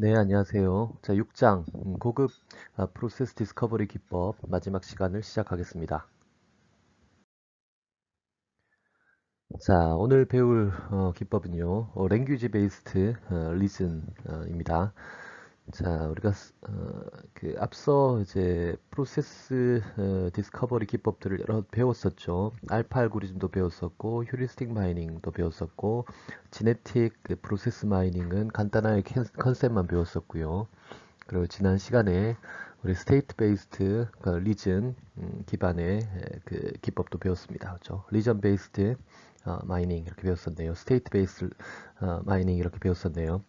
네, 안녕하세요. 자, 6장 고급 프로세스 디스커버리 기법 마지막 시간을 시작하겠습니다. 자, 오늘 배울 기법은요. 랭귀지 베이스드 리즌입니다. 자, 우리가 앞서 이제 프로세스 디스커버리 기법들을 여러 배웠었죠. 알파 알고리즘도 배웠었고, 휴리스틱 마이닝도 배웠었고, 지네틱 프로세스 마이닝은 간단하게 컨셉만 배웠었고요. 그리고 지난 시간에 우리 스테이트 베이스드 리전 기반의 그 기법도 배웠습니다. 그렇죠? 리전 베이스드 마이닝 이렇게 배웠었네요. 스테이트 베이스 마이닝 이렇게 배웠었네요.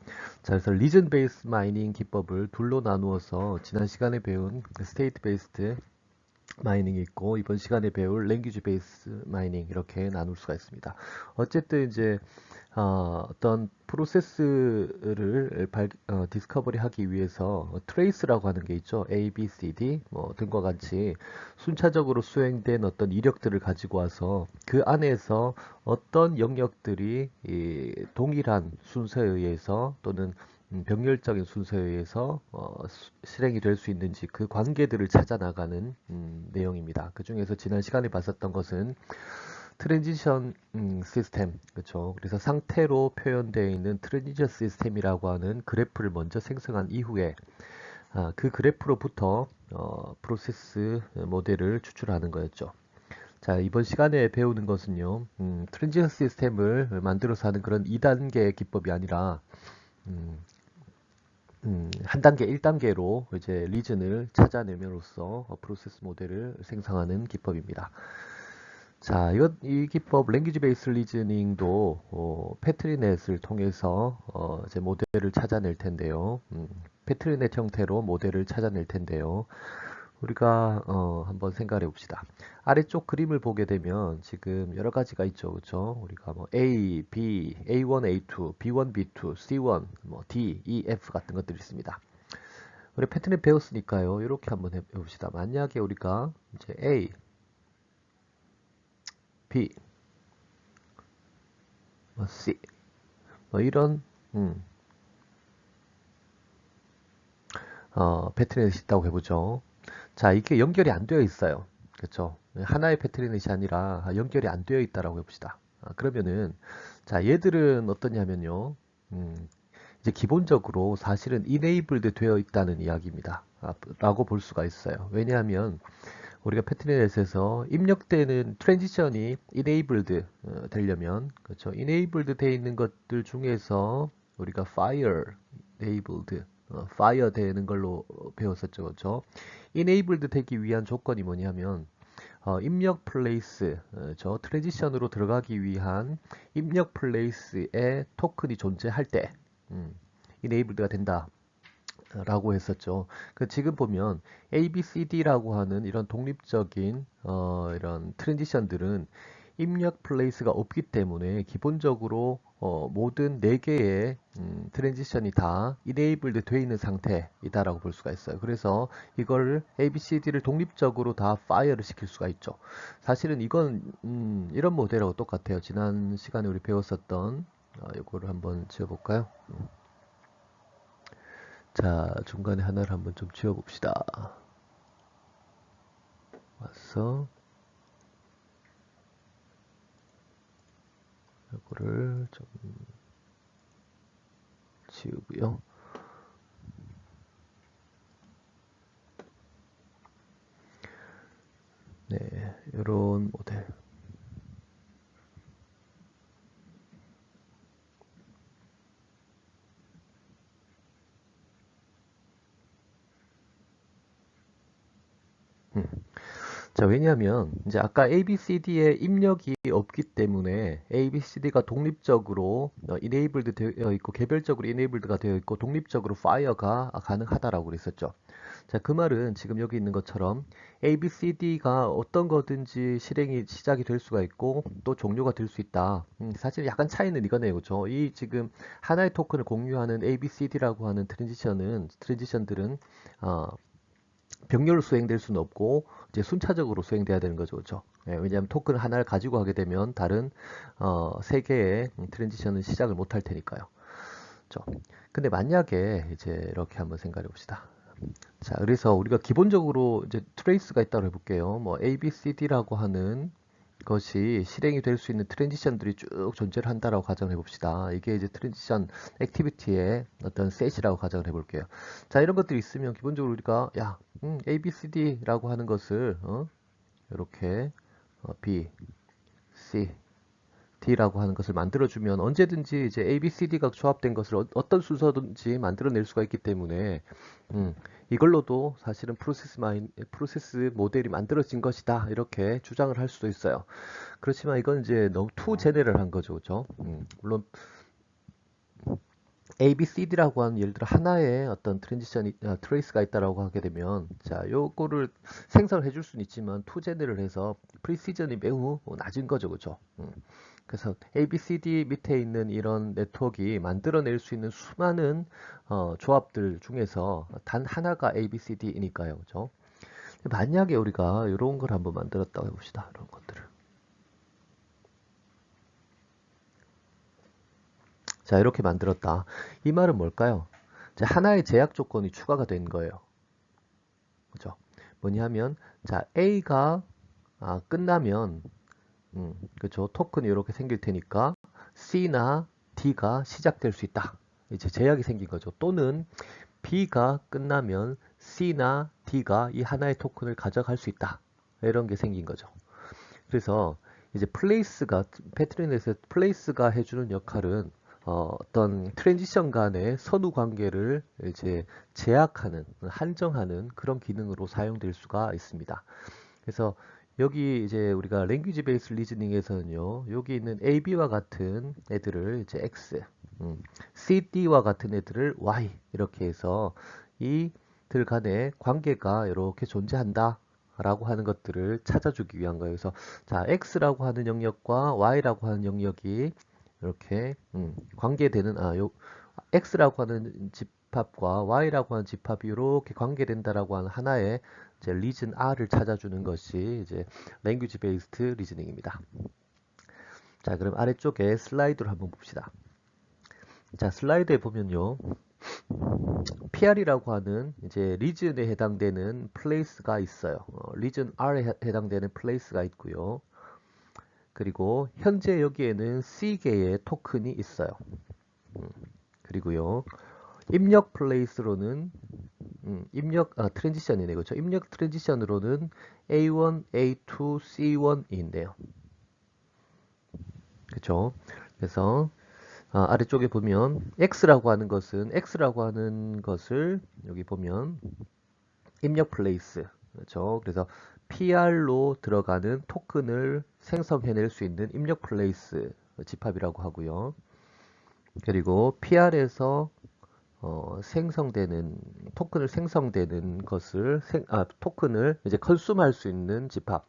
자, 그래서 리전 베이스 마이닝 기법을 둘로 나누어서 지난 시간에 배운 스테이트 베이스드 마이닝이 있고 이번 시간에 배울 랭귀지 베이스 마이닝 이렇게 나눌 수가 있습니다. 어쨌든 이제 어떤 프로세스를 디스커버리 하기 위해서 트레이스라고 하는 게 있죠. A, B, C, D 뭐 등과 같이 순차적으로 수행된 어떤 이력들을 가지고 와서 그 안에서 어떤 영역들이 이 동일한 순서에 의해서 또는 병렬적인 순서에 의해서 실행이 될 수 있는지 그 관계들을 찾아 나가는 내용입니다. 그 중에서 지난 시간에 봤었던 것은 트랜지션 시스템, 그렇죠. 그래서 상태로 표현되어 있는 트랜지션 시스템이라고 하는 그래프를 먼저 생성한 이후에 그 그래프로부터 프로세스 모델을 추출하는 거였죠. 자, 이번 시간에 배우는 것은요, 트랜지션 시스템을 만들어서 하는 그런 2단계 기법이 아니라 음, 한 단계, 1단계로 이제 리즌을 찾아내면로써 프로세스 모델을 생성하는 기법입니다. 자, 이 기법 랭귀지 베이스 리즈닝도 패트리넷을 통해서 이제 모델을 찾아낼 텐데요. 패트리넷 형태로 모델을 찾아낼 텐데요. 우리가 한번 생각해 봅시다. 아래쪽 그림을 보게 되면 지금 여러 가지가 있죠, 그렇죠? 우리가 뭐 A, B, A1, A2, B1, B2, C1, 뭐 D, E, F 같은 것들이 있습니다. 우리 패트리넷 배웠으니까요. 이렇게 한번 해봅시다. 만약에 우리가 이제 A, B, 뭐 C 뭐 이런 음, 패트리넷이 있다고 해보죠. 자, 이게 연결이 안 되어 있어요. 그렇죠? 하나의 패트리넷이 아니라 연결이 안 되어 있다라고 해봅시다. 그러면은 자, 얘들은 어떠냐면요. 이제 기본적으로 사실은 enabled 되어 있다는 이야기입니다. 라고 볼 수가 있어요. 왜냐하면 우리가 패트리넷에서 입력되는 트랜지션이 enabled 되려면 그렇죠. enabled 되어 있는 것들 중에서 우리가 fire enabled fire 되는 걸로 배웠었죠. 그렇죠. enabled 되기 위한 조건이 뭐냐면 입력 플레이스 저 트랜지션으로 들어가기 위한 입력 플레이스에 토큰이 존재할 때 enabled가 된다. 라고 했었죠. 지금 보면 A, B, C, D라고 하는 이런 독립적인 이런 트랜지션들은 입력 플레이스가 없기 때문에 기본적으로 모든 4개의 트랜지션이 다 enabled 되어 있는 상태이다라고 볼 수가 있어요. 그래서 이걸 A, B, C, D를 독립적으로 다 fire를 시킬 수가 있죠. 사실은 이건 이런 모델하고 똑같아요. 지난 시간에 우리 배웠었던 이거를 한번 지어볼까요? 자, 중간에 하나를 한번 좀 지워봅시다. 와서, 이거를 좀 지우고요. 네, 이런 모델. 음. 자, 왜냐하면 이제 아까 ABCD에 입력이 없기 때문에 ABCD가 독립적으로 enabled 되어 있고 개별적으로 enabled가 되어 있고 독립적으로 fire가 가능하다라고 그랬었죠. 자, 그 말은 지금 여기 있는 것처럼 ABCD가 어떤 거든지 실행이 시작이 될 수가 있고 또 종료가 될 수 있다. 사실 약간 차이는 이거네요. 그죠? 이 지금 하나의 토큰을 공유하는 ABCD라고 하는 트랜지션들은 어, 병렬로 수행될 수는 없고 이제 순차적으로 수행돼야 되는 거죠. 그렇죠? 예, 왜냐하면 토큰 하나를 가지고 하게 되면 다른 세 개의 트랜지션은 시작을 못 할 테니까요. 그렇죠? 근데 만약에 이제 이렇게 한번 생각해 봅시다. 자, 그래서 우리가 기본적으로 이제 트레이스가 있다고 해볼게요. 뭐 A, B, C, D라고 하는 것이 실행이 될 수 있는 트랜지션들이 쭉 존재를 한다라고 가정을 해봅시다. 이게 이제 트랜지션 액티비티의 어떤 셋이라고 가정을 해볼게요. 자, 이런 것들이 있으면 기본적으로 우리가 A, B, C, D라고 하는 것을 이렇게 B, C, D라고 하는 것을 만들어주면 언제든지 이제 A, B, C, D가 조합된 것을 어떤 순서든지 만들어낼 수가 있기 때문에 이걸로도 사실은 프로세스 모델이 만들어진 것이다 이렇게 주장을 할 수도 있어요. 그렇지만 이건 이제 너무 투 제네럴한 거죠, 그죠? 물론 A, B, C, D라고 하는 예를 들어 하나의 어떤 트레이스가 있다라고 하게 되면 자, 요거를 생성을 해줄 수는 있지만 투 제네럴 해서 프리시전이 매우 낮은 거죠, 그죠? 그래서 ABCD 밑에 있는 이런 네트워크가 만들어낼 수 있는 수많은 조합들 중에서 단 하나가 ABCD이니까요. 그죠? 만약에 우리가 이런 걸 한번 만들었다고 해봅시다. 이런 것들을. 자, 이렇게 만들었다. 이 말은 뭘까요? 자, 하나의 제약 조건이 추가가 된 거예요. 그죠? 뭐냐면, 자, A가 끝나면, 그죠? 토큰이 이렇게 생길 테니까 C나 D가 시작될 수 있다. 이제 제약이 생긴 거죠. 또는 B가 끝나면 C나 D가 이 하나의 토큰을 가져갈 수 있다. 이런 게 생긴 거죠. 그래서 이제 패트리넷의 플레이스가 해주는 역할은 어떤 트랜지션 간의 선후 관계를 이제 제약하는, 한정하는 그런 기능으로 사용될 수가 있습니다. 그래서 여기 이제 우리가 랭귀지 베이스 리즈닝에서는요, 여기 있는 AB와 같은 애들을 이제 X, CD와 같은 애들을 Y 이렇게 해서 이들 간의 관계가 이렇게 존재한다. 라고 하는 것들을 찾아주기 위한 거예요. 그래서 자, X라고 하는 영역과 Y라고 하는 영역이 이렇게 관계되는 X라고 하는 집합과 Y라고 하는 집합이 이렇게 관계된다라고 하는 하나의 이제 리즌 R을 찾아주는 것이 이제 랭귀지 베이스드 리즈닝입니다. 자, 그럼 아래쪽에 슬라이드를 한번 봅시다. 자, 슬라이드에 보면요. PR이라고 하는 이제 리즌에 해당되는 플레이스가 있어요. 리즌 R에 해당되는 플레이스가 있고요. 그리고 현재 여기에는 C개의 토큰이 있어요. 그리고요. 입력 플레이스로는 트랜지션이네, 그렇죠? 입력 트랜지션으로는 A1, A2, C1인데요. 그렇죠? 그래서 아래쪽에 보면 X라고 하는 것을 여기 보면 입력 플레이스, 그렇죠? 그래서 PR로 들어가는 토큰을 생성해낼 수 있는 입력 플레이스 집합이라고 하고요. 그리고 PR에서 토큰을 생성되는 것을 토큰을 이제 컨수할 수 있는 집합.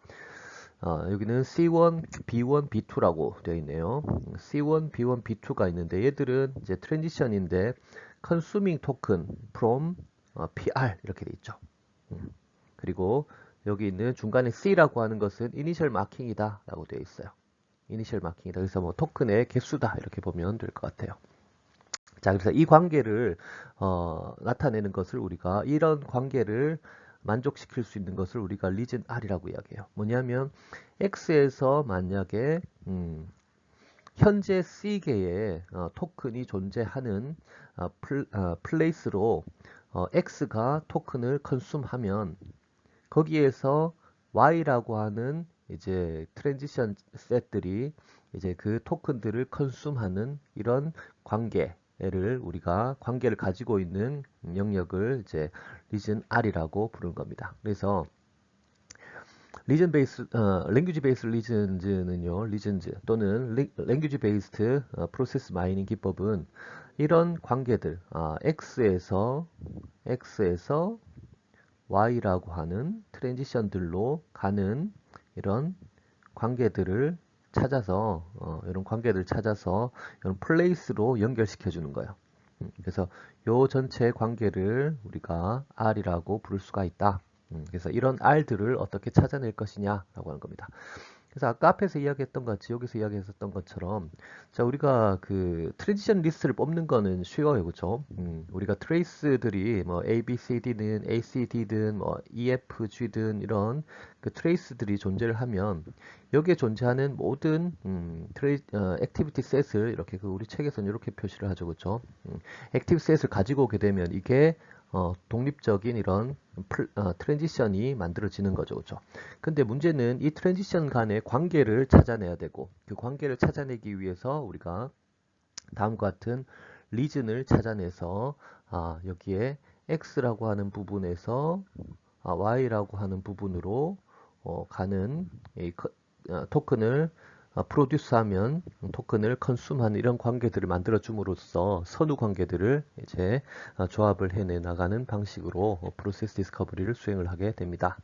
여기는 C1, B1, B2라고 되어 있네요. C1, B1, B2가 있는데 얘들은 이제 트랜지션인데 consuming token from PR 이렇게 돼 있죠. 그리고 여기 있는 중간에 C라고 하는 것은 이니셜 마킹이다 라고 되어 있어요. 이니셜 마킹이다. 그래서 뭐 토큰의 개수다 이렇게 보면 될 것 같아요. 자, 그래서 이 관계를 나타내는 것을 우리가 이런 관계를 만족시킬 수 있는 것을 우리가 리즌 R이라고 이야기해요. 뭐냐면 X에서 만약에 현재 C개의 토큰이 존재하는 플레이스로 X가 토큰을 컨숨하면 거기에서 Y라고 하는 이제 트랜지션 셋들이 이제 그 토큰들을 컨숨하는 이런 관계를 가지고 있는 영역을 이제 리전 R이라고 부르는 겁니다. 그래서 랭귀지 베이스 리전즈 또는 랭귀지 베이스드 프로세스 마이닝 기법은 이런 관계들, X에서 Y라고 하는 트랜지션들로 가는 이런 관계들을 찾아서 이런 플레이스로 연결시켜 주는 거예요. 그래서 요 전체 관계를 우리가 R이라고 부를 수가 있다. 그래서 이런 R들을 어떻게 찾아낼 것이냐라고 하는 겁니다. 그래서 아까 앞에서 이야기했던 것 같이 여기서 이야기했었던 것처럼 자 우리가 그 트랜지션 리스트를 뽑는 거는 쉬워요, 그렇죠? 우리가 트레이스들이 뭐 A, B, C, D든 A, C, D든 뭐 E, F, G든 이런 그 트레이스들이 존재를 하면 여기에 존재하는 모든 액티비티 셋을 이렇게 그 우리 책에서는 이렇게 표시를 하죠, 그렇죠? 액티비티 셋을 가지고 오게 되면 이게 독립적인 이런 트랜지션이 만들어지는 거죠, 그렇죠? 근데 문제는 이 트랜지션 간의 관계를 찾아내야 되고 그 관계를 찾아내기 위해서 우리가 다음과 같은 리즌을 찾아내서 여기에 x라고 하는 부분에서 y라고 하는 부분으로 가는 이 토큰을 프로듀스하면 토큰을 컨숨하는 이런 관계들을 만들어 줌으로써 선후 관계들을 이제 조합을 해내 나가는 방식으로 프로세스 디스커버리를 수행을 하게 됩니다.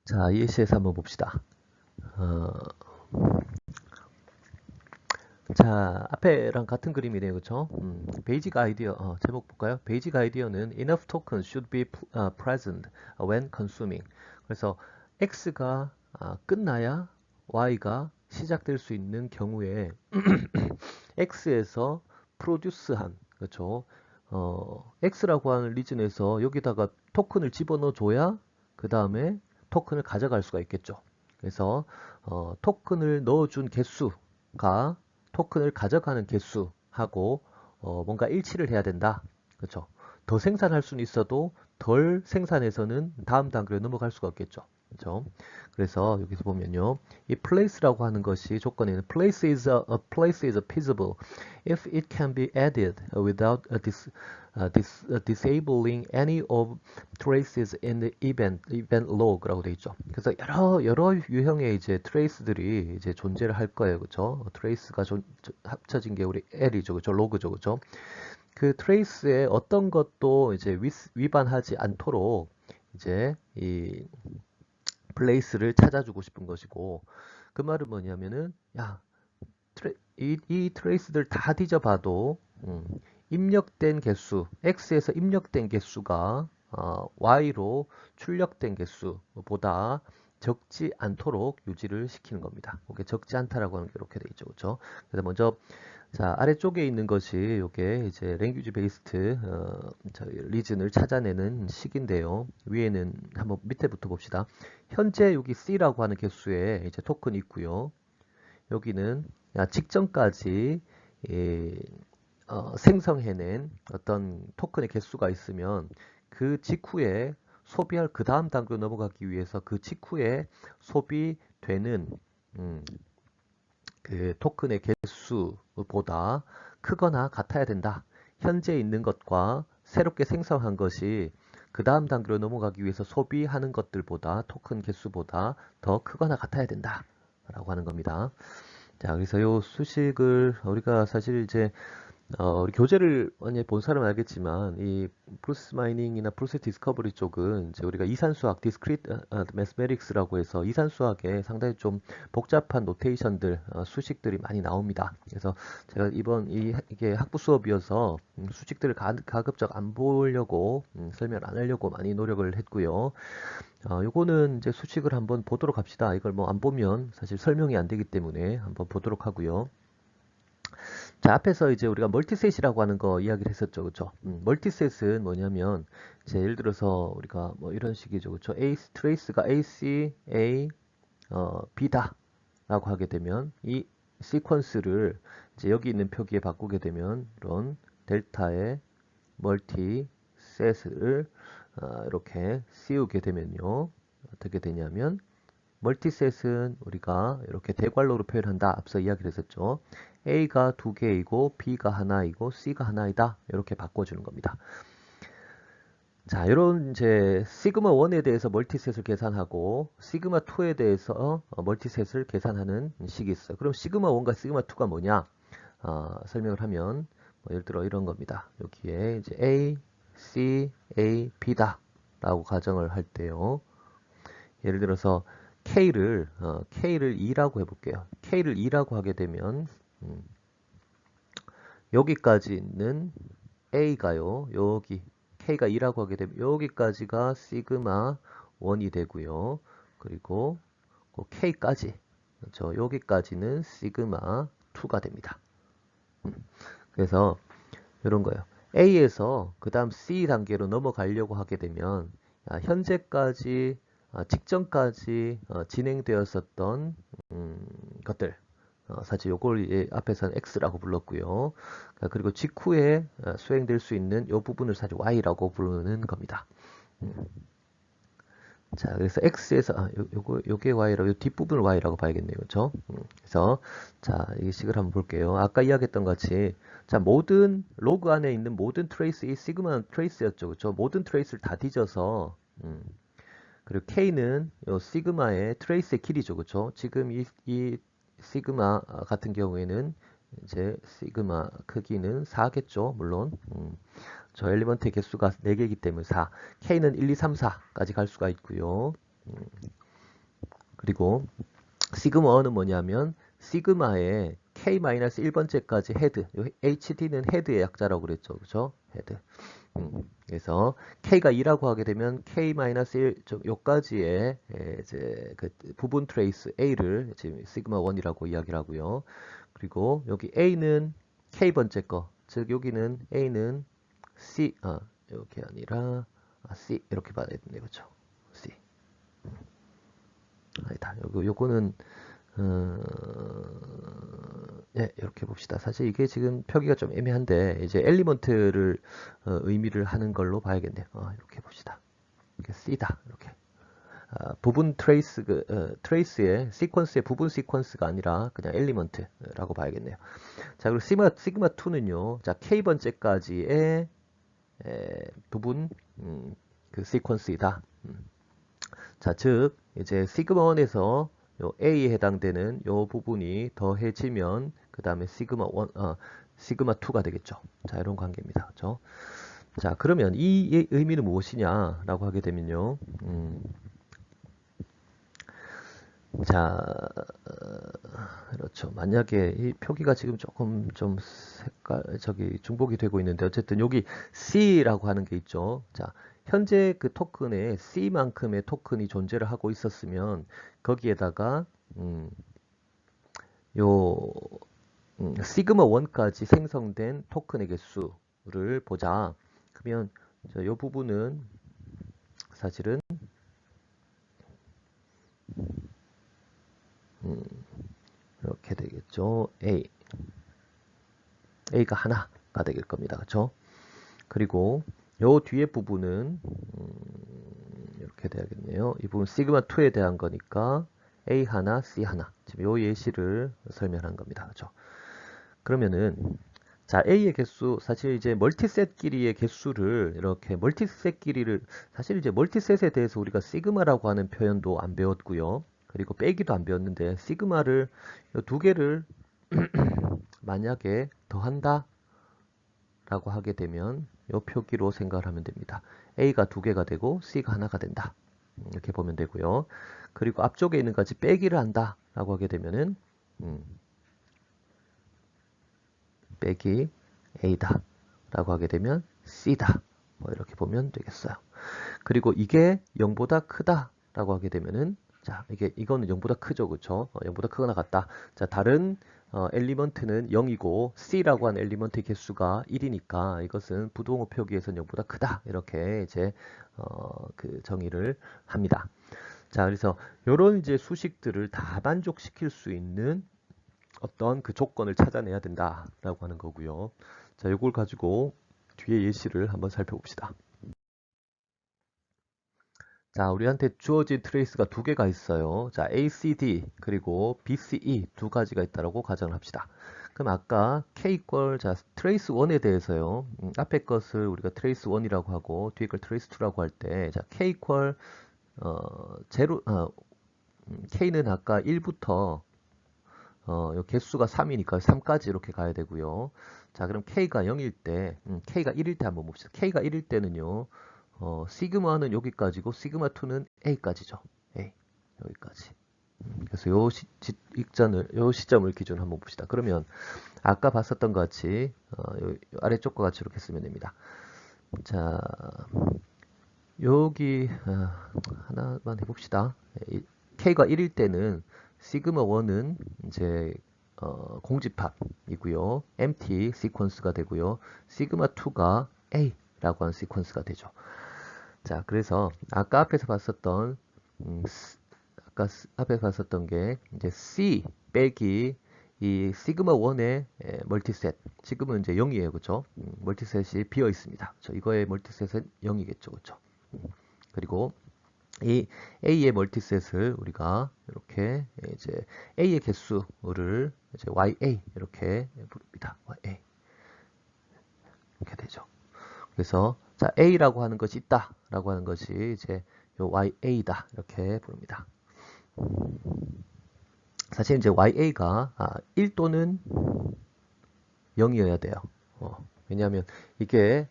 자, ES에서 한번 봅시다. 어, 자, 앞에랑 같은 그림이네요, 그쵸? 베이직 아이디어, 제목 볼까요? 베이직 아이디어는 enough tokens should be present when consuming. 그래서 X가 끝나야 Y가 시작될 수 있는 경우에 X에서 프로듀스한, 그렇죠? X라고 하는 리즌에서 여기다가 토큰을 집어넣어 줘야 그 다음에 토큰을 가져갈 수가 있겠죠. 그래서 토큰을 넣어준 개수가 토큰을 가져가는 개수하고 뭔가 일치를 해야 된다. 그렇죠? 더 생산할 수는 있어도 덜 생산해서는 다음 단계로 넘어갈 수가 없겠죠. 그렇죠? 그래서 여기서 보면요. 이 place라고 하는 것이 조건에는 place is feasible if it can be added without disabling any of traces in the event log라고 돼 있죠. 그래서 여러 유형의 이제 트레이스들이 이제 존재를 할 거예요, 그렇죠? 트레이스가 합쳐진 게 우리 L이죠, 그렇죠? 로그죠, 그렇죠? 그 트레이스의 어떤 것도 이제 위반하지 않도록 이제 이 플레이스를 찾아주고 싶은 것이고 그 말은 뭐냐면은 야 이 트레이스들 다 뒤져봐도 입력된 개수 X에서 입력된 개수가 Y로 출력된 개수보다 적지 않도록 유지를 시키는 겁니다. 이게 적지 않다라고 하는 게 이렇게 돼 있죠, 그렇죠? 그래서 먼저 자 아래쪽에 있는 것이 이게 이제 랭귀지 베이스트 리즌을 찾아내는 식인데요. 위에는 한번 밑에부터 봅시다. 현재 여기 C라고 하는 개수에 이제 토큰이 있고요. 여기는 직전까지 예, 생성해낸 어떤 토큰의 개수가 있으면 그 직후에 소비할 그 다음 단계로 넘어가기 위해서 그 직후에 소비되는 음, 그 토큰의 개수보다 크거나 같아야 된다. 현재 있는 것과 새롭게 생성한 것이 그 다음 단계로 넘어가기 위해서 소비하는 것들보다 토큰 개수보다 더 크거나 같아야 된다. 라고 하는 겁니다. 자, 그래서 요 수식을 우리가 사실 이제 우리 교재를 많이 본 사람은 알겠지만 이 프로세스 마이닝이나 프로세스 디스커버리 쪽은 이제 우리가 이산수학, 디스크리트 매스메틱스라고 해서 이산수학에 상당히 좀 복잡한 노테이션들, 수식들이 많이 나옵니다. 그래서 제가 이번 이게 학부 수업이어서 수식들을 가급적 안 보려고 설명 안 하려고 많이 노력을 했고요. 요거는 이제 수식을 한번 보도록 합시다. 이걸 뭐 안 보면 사실 설명이 안 되기 때문에 한번 보도록 하고요. 자, 앞에서 이제 우리가 멀티셋이라고 하는 거 이야기를 했었죠. 그쵸? 멀티셋은 뭐냐면, 이제 예를 들어서 우리가 뭐 이런 식이죠. 그쵸? 트레이스가 AC, A, B다. 라고 하게 되면, 이 시퀀스를 이제 여기 있는 표기에 바꾸게 되면, 이런 델타의 멀티셋을 이렇게 씌우게 되면요. 어떻게 되냐면, 멀티셋은 우리가 이렇게 대괄호로 표현한다. 앞서 이야기를 했었죠. A가 두 개이고 B가 하나이고 C가 하나이다. 이렇게 바꿔주는 겁니다. 자, 이런 이제 시그마 1에 대해서 멀티셋을 계산하고 시그마 2에 대해서 멀티셋을 계산하는 식이 있어요. 그럼 시그마 1과 시그마 2가 뭐냐? 설명을 하면 뭐 예를 들어 이런 겁니다. 여기에 이제 A, C, A, B다 라고 가정을 할 때요. 예를 들어서 K를 2라고 해볼게요. K를 2라고 하게 되면 여기까지 있는 A가요. 여기 K가 2라고 하게 되면 여기까지가 시그마 1이 되고요. 그리고 그 K까지. 그렇죠. 여기까지는 시그마 2가 됩니다. 그래서 이런 거예요. A에서 그 다음 C 단계로 넘어가려고 하게 되면 현재까지 직전까지 진행되었었던 것들 사실 요걸 앞에서는 X라고 불렀고요. 그리고 직후에 수행될 수 있는 요 부분을 사실 Y라고 부르는 겁니다. 자, 그래서 X에서, 요게 Y라고, 요 뒷부분을 Y라고 봐야겠네요. 그쵸? 그래서, 자, 이 식을 한번 볼게요. 아까 이야기했던 것 같이, 자, 모든, 로그 안에 있는 모든 트레이스, 이 시그마는 트레이스였죠. 그쵸? 모든 트레이스를 다 뒤져서, 그리고 K는 요 시그마의 트레이스의 길이죠. 그쵸? 지금 이 시그마 같은 경우에는, 이제 시그마 크기는 4겠죠. 물론. 저 엘리먼트의 개수가 4개이기 때문에 4. K는 1, 2, 3, 4까지 갈 수가 있고요. 그리고 시그마1은 뭐냐면 시그마의 K-1번째까지 헤드. HD는 헤드의 약자라고 그랬죠. 그죠? 헤드. 그래서 K가 2라고 하게 되면 K-1 요까지의 이제 그 부분 트레이스 A를 지금 시그마 1이라고 이야기를 하고요. 그리고 여기 A는 K번째 거. 즉 여기는 A는 C, 이렇게 아니라, C, 이렇게 봐야 되네, 그죠? C. 아니다. 요거는, 예, 이렇게 봅시다. 사실 이게 지금 표기가 좀 애매한데, 이제 엘리먼트를, 의미를 하는 걸로 봐야겠네요. 이렇게 봅시다. 이렇게 C다. 이렇게. 부분 트레이스, 트레이스의, 시퀀스의 부분 시퀀스가 아니라 그냥 엘리먼트라고 봐야겠네요. 자, 그리고 시그마 2는요, 자, K번째까지의 부분 그 시퀀스이다. 자, 즉 이제 시그마 1에서 요 A에 해당되는 요 부분이 더해지면 그 다음에 시그마 2가 되겠죠. 자, 이런 관계입니다. 그렇죠? 자, 그러면 이 의미는 무엇이냐라고 하게 되면요. 자, 그렇죠. 만약에 이 표기가 지금 조금 좀 중복이 되고 있는데 어쨌든 여기 C라고 하는 게 있죠. 자, 현재 그 토큰에 C만큼의 토큰이 존재를 하고 있었으면 거기에다가 요 시그마 1까지 생성된 토큰의 개수를 보자. 그러면 요 부분은 사실은 이렇게 되겠죠. A가 하나가 되길 겁니다. 그렇죠? 그리고 요 뒤에 부분은 이렇게 돼야겠네요. 이 부분 시그마 2에 대한 거니까 A 하나, C 하나. 지금 요 예시를 설명한 겁니다. 그렇죠? 그러면은 자, A의 개수, 사실 이제 멀티셋끼리의 개수를 이렇게 멀티셋끼리를 사실 이제 멀티셋에 대해서 우리가 시그마라고 하는 표현도 안 배웠고요. 그리고 빼기도 안 배웠는데 시그마를 두 개를 만약에 더한다 라고 하게 되면 이 표기로 생각을 하면 됩니다. A가 두 개가 되고 C가 하나가 된다. 이렇게 보면 되고요. 그리고 앞쪽에 있는 것까지 빼기를 한다 라고 하게 되면은 빼기 A다 라고 하게 되면 C다. 뭐 이렇게 보면 되겠어요. 그리고 이게 0보다 크다 라고 하게 되면은 자, 이거는 0보다 크죠. 그쵸? 0보다 크거나 같다. 자, 다른 엘리먼트는 0이고 C라고 하는 엘리먼트의 개수가 1이니까 이것은 부동호 표기에서는 0보다 크다. 이렇게 이제 그 정의를 합니다. 자, 그래서 이런 이제 수식들을 다 만족시킬 수 있는 어떤 그 조건을 찾아내야 된다라고 하는 거고요. 자, 이걸 가지고 뒤에 예시를 한번 살펴봅시다. 자, 우리한테 주어진 트레이스가 두 개가 있어요. 자, ACD 그리고 BCE 두 가지가 있다고 가정을 합시다. 그럼 아까 K 걸, 자, 트레이스 1에 대해서요. 앞에 것을 우리가 트레이스 1이라고 하고 뒤에 걸 트레이스 2라고 할 때, 자, K 걸 제로, K는 아까 1부터 요 개수가 3이니까 3까지 이렇게 가야 되고요. 자, 그럼 K가 0일 때, K가 1일 때 한번 봅시다. K가 1일 때는요. 시그마는 여기까지고 시그마2는 A까지죠. A 여기까지. 그래서 요 시점을 기준으로 한번 봅시다. 그러면 아까 봤었던 것 같이 요 아래쪽과 같이 이렇게 쓰면 됩니다. 자, 여기 하나만 해봅시다. K가 1일 때는 시그마 1은 이제 공집합이고요. empty 시퀀스가 되고요. 시그마 2가 A라고 하는 시퀀스가 되죠. 자, 그래서 아까 앞에서 봤었던 앞에 봤었던 게 이제 C 빼기 이 시그마 1의 멀티셋. 지금은 이제 0이에요. 그렇죠? 멀티셋이 비어 있습니다. 이거의 멀티셋은 0이겠죠. 그렇죠? 그리고 이 A의 멀티셋을 우리가 이렇게 이제 A의 개수를 이제 YA 이렇게 부릅니다. YA. 이렇게 되죠. 그래서 자, A라고 하는 것이 있다라고 하는 것이 이제 요 YA다 이렇게 부릅니다. 사실 이제 YA가 1 또는 0이어야 돼요. 왜냐하면 이게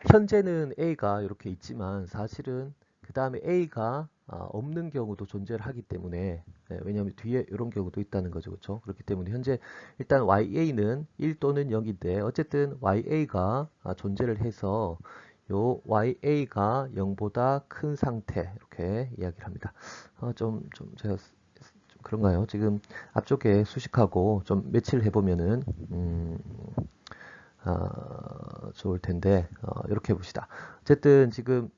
현재는 A가 이렇게 있지만 사실은 그 다음에 A가 없는 경우도 존재를 하기 때문에 왜냐하면 뒤에 이런 경우도 있다는 거죠. 그렇죠? 그렇기 때문에 현재 일단 YA는 1 또는 0인데 어쨌든 YA가 존재를 해서 요 YA가 0보다 큰 상태 이렇게 이야기를 합니다. 좀 제가 좀 그런가요? 지금 앞쪽에 수식하고 좀 매치를 해보면은 좋을 텐데 이렇게 봅시다. 어쨌든 지금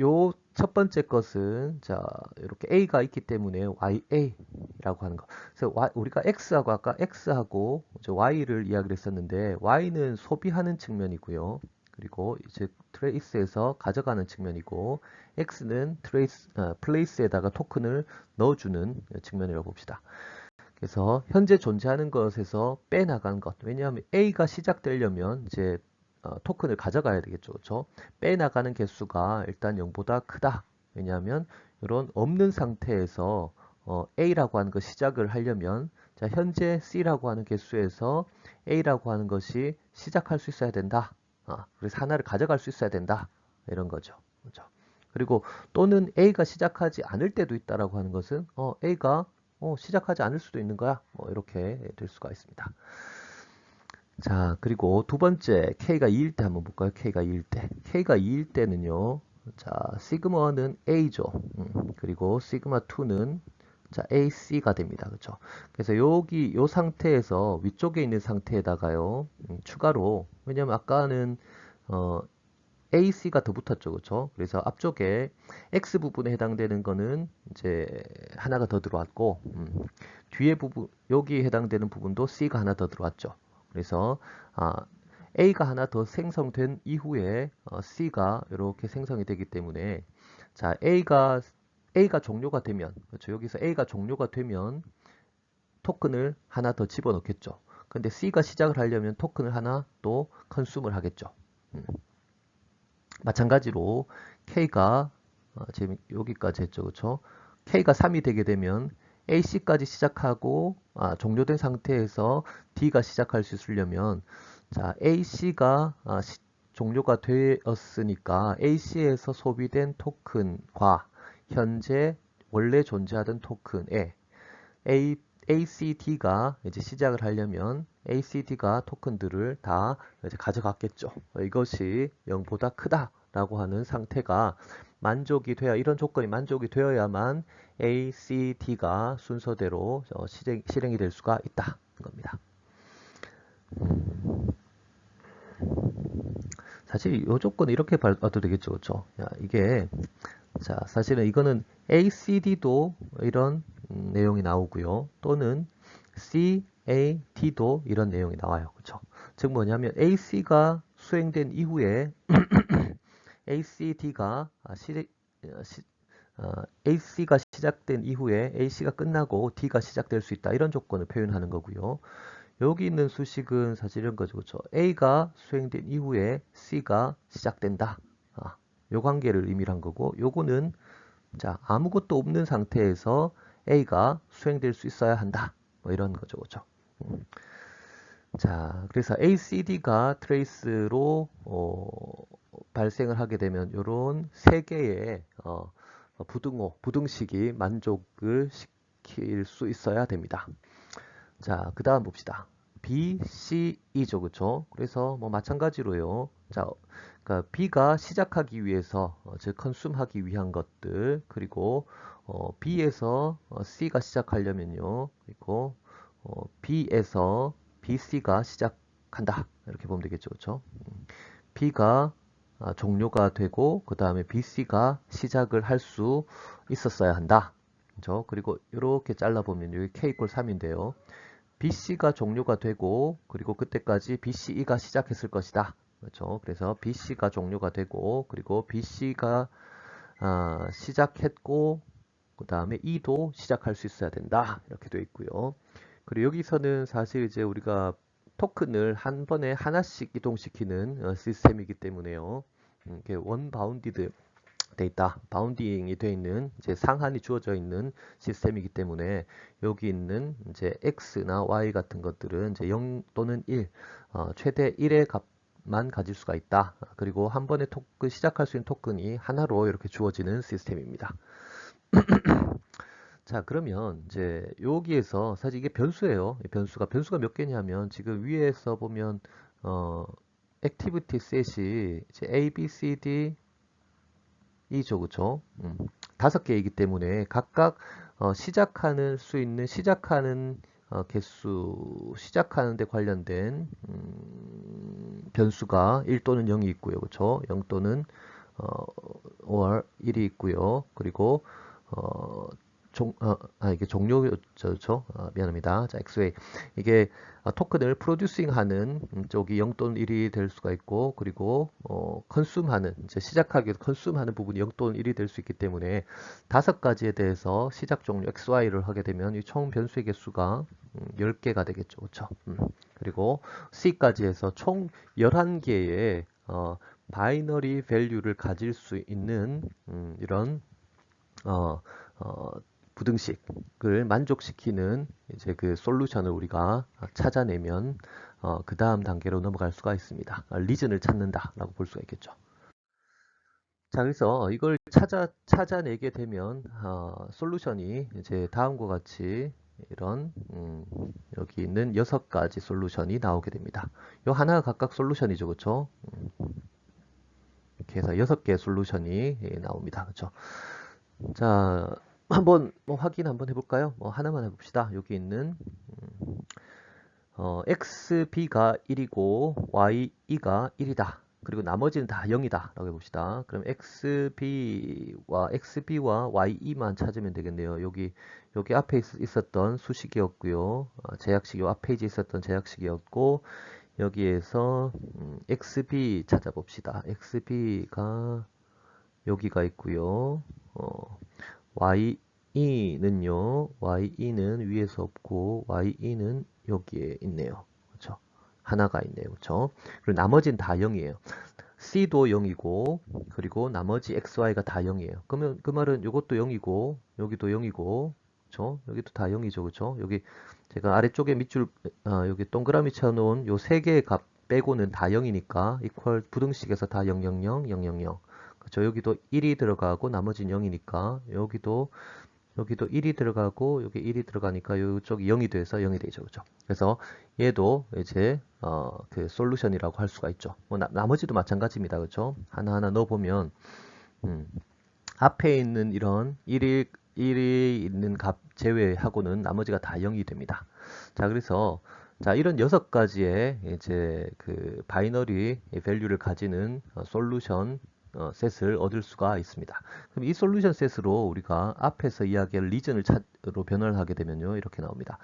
요 첫 번째 것은 자 이렇게 A가 있기 때문에 YA라고 하는 거. 그래서 우리가 X하고 아까 X하고 Y를 이야기를 했었는데 Y는 소비하는 측면이고요. 그리고 이제 트레이스에서 가져가는 측면이고 X는 플레이스에다가 토큰을 넣어주는 측면이라고 봅시다. 그래서 현재 존재하는 것에서 빼나간 것. 왜냐하면 A가 시작되려면 이제 토큰을 가져가야 되겠죠. 그렇죠? 빼나가는 개수가 일단 0보다 크다. 왜냐하면 이런 없는 상태에서 A라고 하는 것 시작을 하려면 자, 현재 C라고 하는 개수에서 A라고 하는 것이 시작할 수 있어야 된다. 그래서 하나를 가져갈 수 있어야 된다. 이런 거죠. 그렇죠? 그리고 또는 A가 시작하지 않을 때도 있다라고 하는 것은 A가 시작하지 않을 수도 있는 거야. 이렇게 될 수가 있습니다. 자, 그리고 두 번째 K가 2일 때 한번 볼까요? K가 2일 때. K가 2일 때는요. 자, 시그마1은 A죠. 그리고 시그마2는 자, AC가 됩니다. 그렇죠? 그래서 여기 요 상태에서 위쪽에 있는 상태에다가요. 추가로 왜냐면 아까는 AC가 더 붙었죠. 그렇죠? 그래서 앞쪽에 X 부분에 해당되는 거는 이제 하나가 더 들어왔고 뒤에 부분 여기 해당되는 부분도 C가 하나 더 들어왔죠. 그래서 A가 하나 더 생성된 이후에 C가 이렇게 생성이 되기 때문에 자 A가 종료가 되면 그렇죠. 여기서 A가 종료가 되면 토큰을 하나 더 집어넣겠죠. 근데 C가 시작을 하려면 토큰을 하나 또 컨숨을 하겠죠. 마찬가지로 K가 지금 여기까지 했죠. 그렇죠? K가 3이 되게 되면 AC까지 시작하고 종료된 상태에서 D가 시작할 수 있으려면 자, AC가 종료가 되었으니까 AC에서 소비된 토큰과 현재 원래 존재하던 토큰에 ACD가 이제 시작을 하려면 ACD가 토큰들을 다 이제 가져갔겠죠. 이것이 0보다 크다라고 하는 상태가 만족이 돼야 이런 조건이 만족이 되어야만 ACD가 순서대로 실행이 될 수가 있다는 겁니다. 사실 이 조건은 이렇게 봐도 되겠죠, 그렇죠? 이게 자 사실은 이거는 ACD도 이런 내용이 나오고요. 또는 CAD도 이런 내용이 나와요. 그렇죠? 즉 뭐냐면 AC가 수행된 이후에 ACD가 AC가 시작된 이후에 AC가 끝나고 D가 시작될 수 있다. 이런 조건을 표현하는 거고요. 여기 있는 수식은 사실 이런 거죠. 그렇죠? A가 수행된 이후에 C가 시작된다. 요 관계를 의미한 거고 요거는 자, 아무것도 없는 상태에서 A가 수행될 수 있어야 한다. 뭐 이런 거죠. 그렇죠? 자, 그래서 ACD가 트레이스로 발생을 하게 되면 이런 세 개의 부등식이 만족을 시킬 수 있어야 됩니다. 자, 그 다음 봅시다. B, C, E죠. 그렇죠? 그래서 뭐 마찬가지로요. 자, 그러니까 B가 시작하기 위해서, 즉 컨숨하기 위한 것들, 그리고 B에서 C가 시작하려면요, 그리고 B에서 BC가 시작한다. 이렇게 보면 되겠죠, 그렇죠? B가 종료가 되고 그 다음에 BC가 시작을 할 수 있었어야 한다. 그렇죠? 그리고 이렇게 잘라보면 여기 K 꼴 3인데요. BC가 종료가 되고 그리고 그때까지 BCE가 시작했을 것이다. 그렇죠? 그래서 BC가 종료가 되고 그리고 BC가 시작했고 그 다음에 E도 시작할 수 있어야 된다. 이렇게 되어 있고요. 그리고 여기서는 사실 이제 우리가 토큰을 한 번에 하나씩 이동시키는 시스템이기 때문에요. 이게 원 바운디드 데이터, 바운딩이 되어 있는 이제 상한이 주어져 있는 시스템이기 때문에 여기 있는 이제 x나 y 같은 것들은 이제 0 또는 1, 최대 1의 값만 가질 수가 있다. 그리고 한 번에 토큰 시작할 수 있는 토큰이 하나로 이렇게 주어지는 시스템입니다. 자, 그러면 이제 여기에서 사실 이게 변수예요. 변수가 몇 개냐면 지금 위에서 보면 액티비티 셋이 이제 A, B, C, D, E죠, 그쵸? 5개이기 때문에 각각 시작하는 수 있는 시작하는 개수 시작하는 데 관련된 변수가 1 또는 0이 있고요, 그쵸? 0 또는 or 1이 있고요. 그리고 어, 이게 종료죠. 미안합니다. 자, XA. 이게 토큰을 프로듀싱 하는 쪽이 0 또는 1이 될 수가 있고, 그리고 컨숨하는, 이제 시작하기 위해서 컨숨하는 부분이 0 또는 1이 될 수 있기 때문에 5가지에 대해서 시작 종료 XY를 하게 되면 이 총 변수의 개수가 10개가 되겠죠. 그렇죠? 그리고 C까지 해서 총 11개의 바이너리 밸류를 가질 수 있는 이런 어, 어, 부등식을 만족시키는 이제 그 솔루션을 우리가 찾아내면 그 다음 단계로 넘어갈 수가 있습니다. 리즌을 찾는다라고 볼 수가 있겠죠. 자, 그래서 이걸 찾아내게 되면 솔루션이 이제 다음과 같이 이런 여기 있는 6가지 솔루션이 나오게 됩니다. 요 하나가 각각 솔루션이죠, 그렇죠? 이렇게 해서 6개의 솔루션이 나옵니다, 그렇죠? 자, 한번 뭐 확인 한번 해볼까요? 뭐 하나만 해봅시다. 여기 있는 xb가 1이고 ye가 1이다. 그리고 나머지는 다 0이다. 라고 해봅시다. 그럼 xb와 ye만 찾으면 되겠네요. 여기 앞에 있었던 수식이었고요. 제약식, 요 앞 페이지에 있었던 제약식이었고, 여기에서 xb 찾아봅시다. xb가 여기가 있고요. ye는요, 위에서 없고, ye는 여기에 있네요. 그렇죠? 하나가 있네요. 그렇죠? 그리고 나머지는 다 0이에요. c도 0이고, 그리고 나머지 xy가 다 0이에요. 그러면 그 말은 이것도 0이고, 여기도 0이고, 그렇죠? 여기도 다 0이죠. 그렇죠? 여기 제가 아래쪽에 밑줄, 여기 동그라미 쳐놓은 요 세 개의 값 빼고는 다 0이니까, 이퀄 부등식에서 다 0, 0, 0, 0, 0, 0. 그렇죠? 여기도 1이 들어가고 나머지는 0이니까 여기도 1이 들어가고 여기 1이 들어가니까 이쪽이 0이 돼서 0이 되죠. 그죠? 그래서 얘도 이제 그 솔루션이라고 할 수가 있죠. 뭐 나머지도 마찬가지입니다. 그죠? 하나하나 넣어보면 음, 앞에 있는 이런 1이 있는 값 제외하고는 나머지가 다 0이 됩니다. 자, 그래서 자, 이런 6가지의 이제 그 바이너리 밸류를 가지는 솔루션 셋을 얻을 수가 있습니다. 그럼 이 솔루션 셋으로 우리가 앞에서 이야기한 리전을 로 변환을 하게 되면요. 이렇게 나옵니다.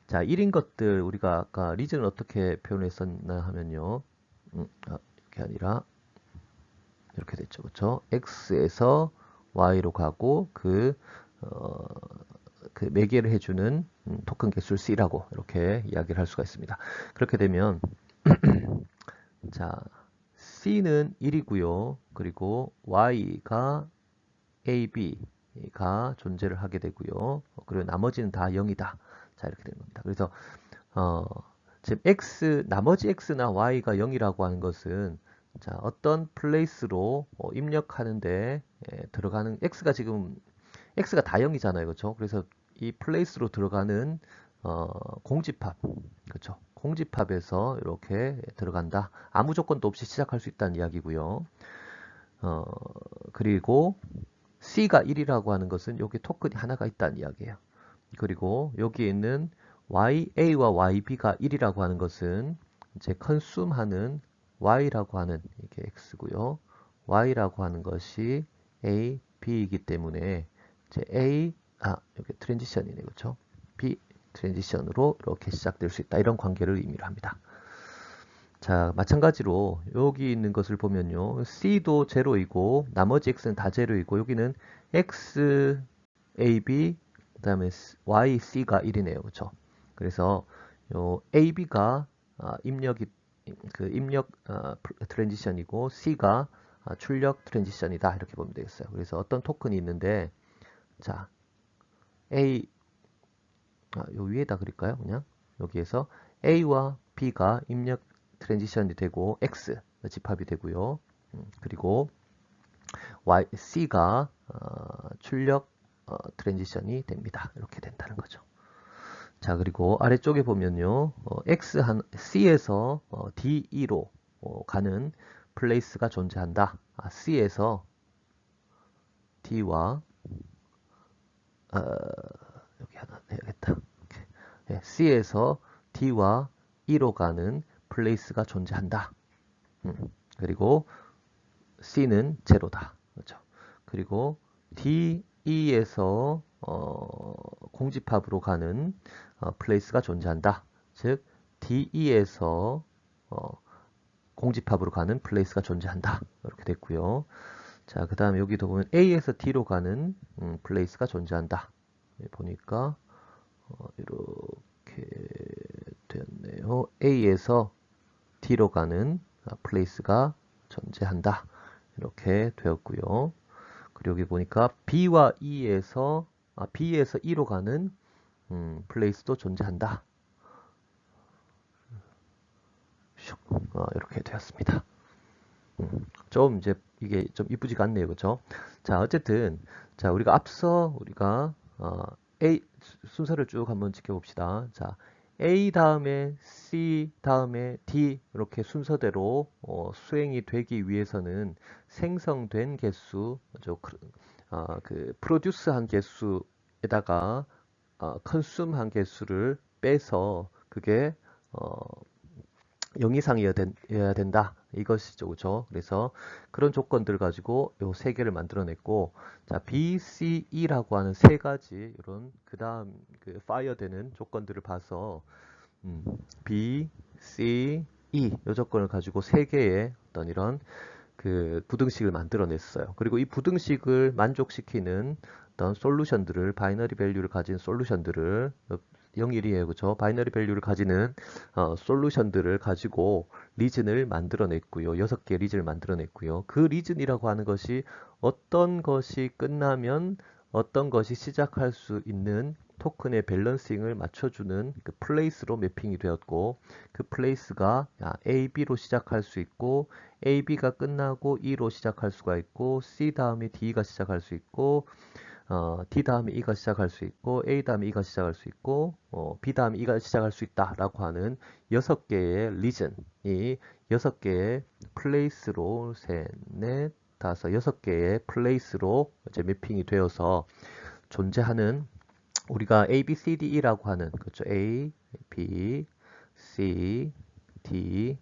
자, 1인 것들 우리가 아까 리전을 어떻게 표현했었나 하면요. 이렇게 아니라 이렇게 됐죠. 그렇죠? x에서 y로 가고 어, 그 매개를 해주는 토큰 개수를 C라고 이렇게 이야기를 할 수가 있습니다. 그렇게 되면 자, C는 1이고요. 그리고 Y가 A, B가 존재를 하게 되고요. 그리고 나머지는 다 0이다. 자, 이렇게 되는 겁니다. 그래서 어, 지금 나머지 X나 Y가 0이라고 하는 것은 자, 어떤 플레이스로 입력하는데 들어가는 X가 다 0이잖아요. 그렇죠? 그래서 이 플레이스로 들어가는 공집합, 그렇죠? 공집합에서 이렇게 들어간다. 아무 조건도 없이 시작할 수 있다는 이야기고요. 그리고 C가 1이라고 하는 것은 여기 토큰이 하나가 있다는 이야기예요. 그리고 여기에 있는 YA와 YB가 1이라고 하는 것은 이제 컨숨하는 Y라고 하는 이게 X고요. Y라고 하는 것이 A, B이기 때문에 이제 여기 트랜지션이네, 그렇죠? B 트랜지션으로 이렇게 시작될 수 있다. 이런 관계를 의미를 합니다. 자, 마찬가지로 여기 있는 것을 보면요. C도 제로이고 나머지 X는 다 제로이고 여기는 X, AB, 그 다음에 Y, C가 1이네요. 그렇죠? 그래서 요 AB가 입력 트랜지션이고 C가 출력 트랜지션이다. 이렇게 보면 되겠어요. 그래서 어떤 토큰이 있는데 자, 요 위에다 그릴까요? 그냥 여기에서 A와 B가 입력 트랜지션이 되고 X 집합이 되고요. 그리고 C가 출력 트랜지션이 됩니다. 이렇게 된다는 거죠. 자, 그리고 아래쪽에 보면요. C에서 D2로 가는 플레이스가 존재한다. C에서 D와 여기 하나 내야겠다. 네, C에서 D와 E로 가는 플레이스가 존재한다. 그리고 C는 제로다. 그렇죠? 그리고 DE에서 공집합으로 가는 플레이스가 존재한다. 즉 DE에서 공집합으로 가는 플레이스가 존재한다. 이렇게 됐고요. 자, 그 다음에 여기도 보면 A에서 D로 가는 플레이스가 존재한다. 보니까 이렇게 되었네요. A에서 D로 가는 플레이스가 존재한다. 이렇게 되었고요. 그리고 여기 보니까 B와 B에서 E로 가는 플레이스도 존재한다. 이렇게 되었습니다. 좀 이제 이게 좀 이쁘지가 않네요. 그렇죠? 자, 어쨌든 자, 우리가 A 순서를 쭉 한번 지켜봅시다. 자, A 다음에 C 다음에 D 이렇게 순서대로 수행이 되기 위해서는 생성된 개수, 프로듀스한 개수에다가 컨숨한 개수를 빼서 그게 0 이상이어야 된다. 이것이죠. 그죠? 그래서 그런 조건들 가지고 요 세 개를 만들어냈고, 자, B, C, E라고 하는 세 가지 이런 그 다음 파이어 되는 조건들을 봐서 B, C, E 요 조건을 가지고 세 개의 어떤 이런 그 부등식을 만들어냈어요. 그리고 이 부등식을 만족시키는 어떤 솔루션들을 바이너리 밸류를 가진 솔루션들을 0일이에요. 그죠? 바이너리 밸류를 가지는 솔루션들을 가지고 리즌을 만들어냈고요. 6개의 리즌을 만들어냈고요. 그 리즌이라고 하는 것이 어떤 것이 끝나면 어떤 것이 시작할 수 있는 토큰의 밸런싱을 맞춰주는 그 플레이스로 매핑이 되었고 그 플레이스가 A, B로 시작할 수 있고 A, B가 끝나고 E로 시작할 수가 있고 C 다음에 D가 시작할 수 있고 D 다음에 E가 시작할 수 있고 A 다음에 E가 시작할 수 있고 B 다음에 E가 시작할 수 있다라고 하는 6개의 리즌이 6개의 플레이스로 셋, 넷, 다섯, 6개의 플레이스로 이제 매핑이 되어서 존재하는 우리가 A, B, C, D, E라고 하는 그렇죠. A, B, C, D,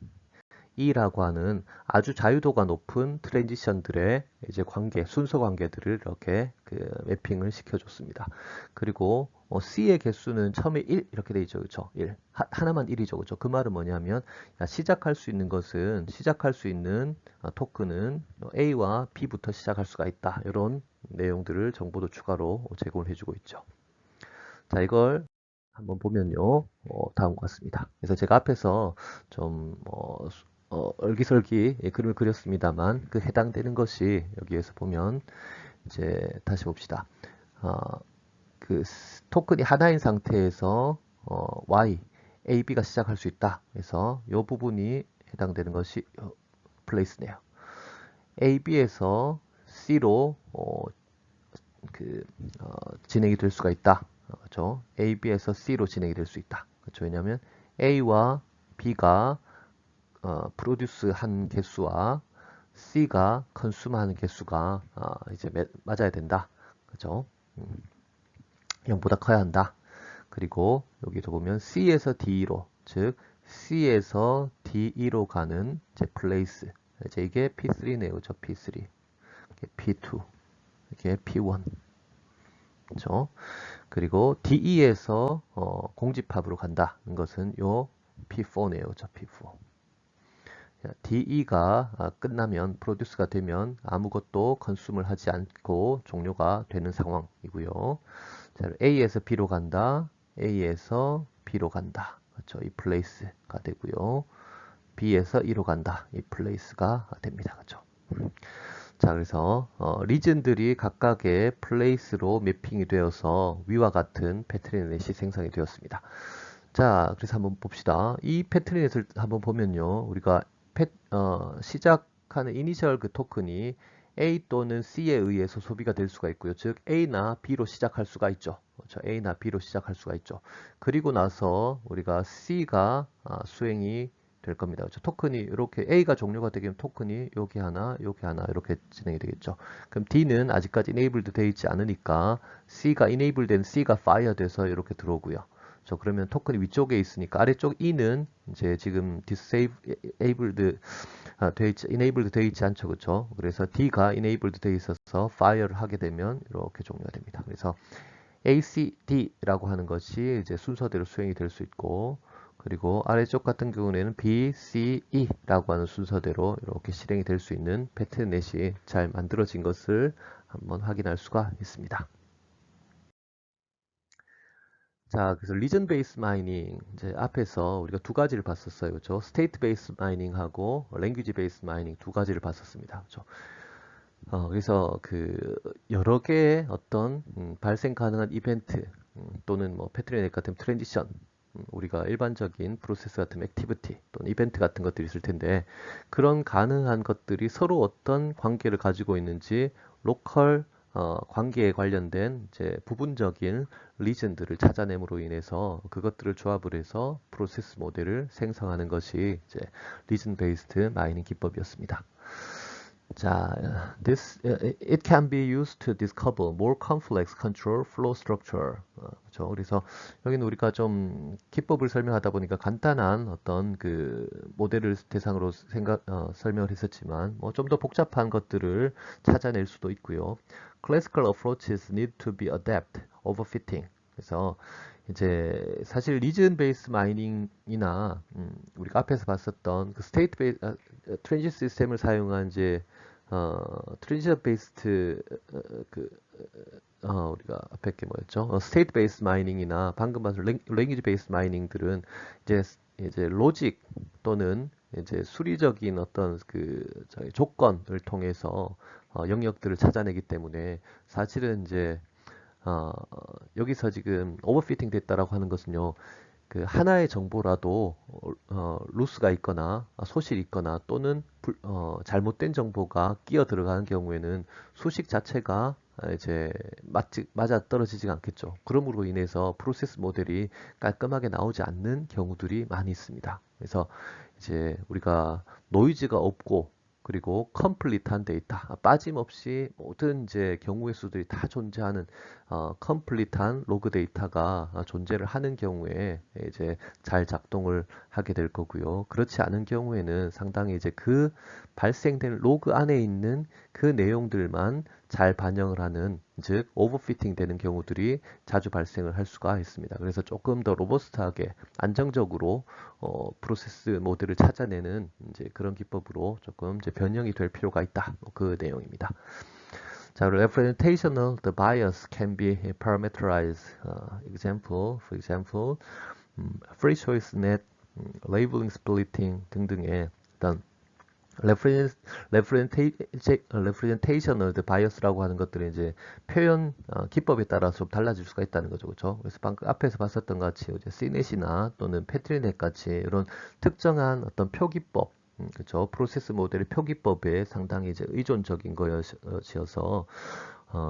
E라고 하는 아주 자유도가 높은 트랜지션들의 이제 순서 관계들을 이렇게 매핑을 시켜줬습니다. 그리고 C의 개수는 처음에 1 이렇게 돼 있죠, 그렇죠? 1 하나만 1이죠, 그렇죠? 그 말은 뭐냐면 시작할 수 있는 토큰은 A와 B부터 시작할 수가 있다. 이런 내용들을 정보도 추가로 제공을 해주고 있죠. 자, 이걸 한번 보면요, 다음과 같습니다. 그래서 제가 앞에서 좀 얼기설기 그림을 그렸습니다만 그 해당되는 것이 여기에서 보면 이제 다시 봅시다. 그 토큰이 하나인 상태에서 Y, A, B가 시작할 수 있다. 그래서 이 부분이 해당되는 것이 플레이스네요. A, B에서 C로 진행이 될 수가 있다. 그렇죠? A, B에서 C로 진행이 될 수 있다. 그렇죠? 왜냐하면 A와 B가 프로듀스 한 개수와 C가 컨sume 하는 개수가 이제 맞아야 된다. 그죠? 0보다 커야 한다. 그리고 여기도 보면 C에서 D로, 즉 C에서 D2로 가는 이제 플레이스. 이제 이게 P3네요. 그죠? P3. 이게 P2. 이게 P1. 그죠? 그리고 DE에서 공집합으로 간다는 것은 요 P4네요. 저 P4. DE가 끝나면 프로듀스가 되면 아무것도 컨숨을 하지 않고 종료가 되는 상황이고요. 자, A에서 B로 간다. A에서 B로 간다. 그렇죠? 이 플레이스가 되고요. B에서 E로 간다. 이 플레이스가 됩니다. 그렇죠? 자, 그래서 리즌들이 각각의 플레이스로 매핑이 되어서 위와 같은 패트리넷이 생성이 되었습니다. 자, 그래서 한번 봅시다. 이 패트리넷을 한번 보면요. 우리가 시작하는 이니셜 그 토큰이 A 또는 C에 의해서 소비가 될 수가 있고요. 즉 A나 B로 시작할 수가 있죠. 그렇죠? A나 B로 시작할 수가 있죠. 그리고 나서 우리가 C가 수행이 될 겁니다. 그렇죠? 토큰이 이렇게 A가 종료가 되면 토큰이 여기 하나, 여기 하나 이렇게 진행이 되겠죠. 그럼 D는 아직까지 enabled 되어 있지 않으니까 C가 enable 된 C가 fire 돼서 이렇게 들어오고요. 그러면 토큰이 위쪽에 있으니까 아래쪽 E는 이제 지금 disabled enabled 되어 있지 않죠, 그렇죠? 그래서 D가 enabled 되어 있어서 fire를 하게 되면 이렇게 종료가 됩니다. 그래서 A, C, D라고 하는 것이 이제 순서대로 수행이 될 수 있고, 그리고 아래쪽 같은 경우에는 B, C, E라고 하는 순서대로 이렇게 실행이 될 수 있는 패트넷이 잘 만들어진 것을 한번 확인할 수가 있습니다. 자, 그래서 리전 베이스 마이닝 이제 앞에서 우리가 두 가지를 봤었어요. 그렇죠? 스테이트 베이스 마이닝하고 랭귀지 베이스 마이닝 두 가지를 봤었습니다. 그렇죠? 그래서 그 여러 개의 어떤 발생 가능한 이벤트 또는 뭐 패트리넷 같은 트랜지션 우리가 일반적인 프로세스 같은 액티비티 또는 이벤트 같은 것들이 있을 텐데 그런 가능한 것들이 서로 어떤 관계를 가지고 있는지 로컬 관계에 관련된 이제 부분적인 리전들을 찾아냄으로 인해서 그것들을 조합을 해서 프로세스 모델을 생성하는 것이 이제 리전 베이스드 마이닝 기법이었습니다. 자, it can be used to discover more complex control flow structure. 그렇죠? 그래서 여기는 우리가 좀 기법을 설명하다 보니까 간단한 어떤 그 모델을 대상으로 설명을 했었지만 뭐 좀 더 복잡한 것들을 찾아낼 수도 있고요. Classical approaches need to be adapt, overfitting. 그래서 이제 사실 리전 베이스 마이닝이나 우리가 앞에서 봤었던 그 스테이트 베이스 트랜짓 시스템을 사용한 이제 트랜지션 베이스트 그 우리가 앞에 게 뭐였죠? 스테이트 베이스 마이닝이나 방금 봤을 랭귀지 베이스 마이닝들은 이제 로직 또는 이제 수리적인 어떤 그 저희 조건을 통해서 영역들을 찾아내기 때문에 사실은 이제 여기서 지금 오버피팅 됐다라고 하는 것은요. 그 하나의 정보라도 루스가 있거나 소실이 있거나 또는 잘못된 정보가 끼어 들어가는 경우에는 수식 자체가 이제 맞아 떨어지지가 않겠죠. 그러므로 인해서 프로세스 모델이 깔끔하게 나오지 않는 경우들이 많이 있습니다. 그래서 이제 우리가 노이즈가 없고 그리고 컴플리트한 데이터 빠짐없이 모든 이제 경우의 수들이 다 존재하는 컴플리트한 로그 데이터가 존재를 하는 경우에 이제 잘 작동을 하게 될 거고요. 그렇지 않은 경우에는 상당히 이제 그 발생된 로그 안에 있는 그 내용들만 잘 반영을 하는 즉 오버피팅 되는 경우들이 자주 발생을 할 수가 있습니다. 그래서 조금 더 로버스트하게 안정적으로 프로세스 모델을 찾아내는 이제 그런 기법으로 조금 이제 변형이 될 필요가 있다. 그 내용입니다. 자, representational the bias can be parameterized. For example, free choice net, labeling splitting 등등의 어떤 representational bias라고 하는 것들은 이제 표현 기법에 따라서 좀 달라질 수가 있다는 거죠, 그렇죠? 그래서 방금 앞에서 봤었던 것 같이 이제 CNET이나 또는 패트리넷 같이 이런 특정한 어떤 표기법, 그렇죠? 프로세스 모델의 표기법에 상당히 이제 의존적인 것이어서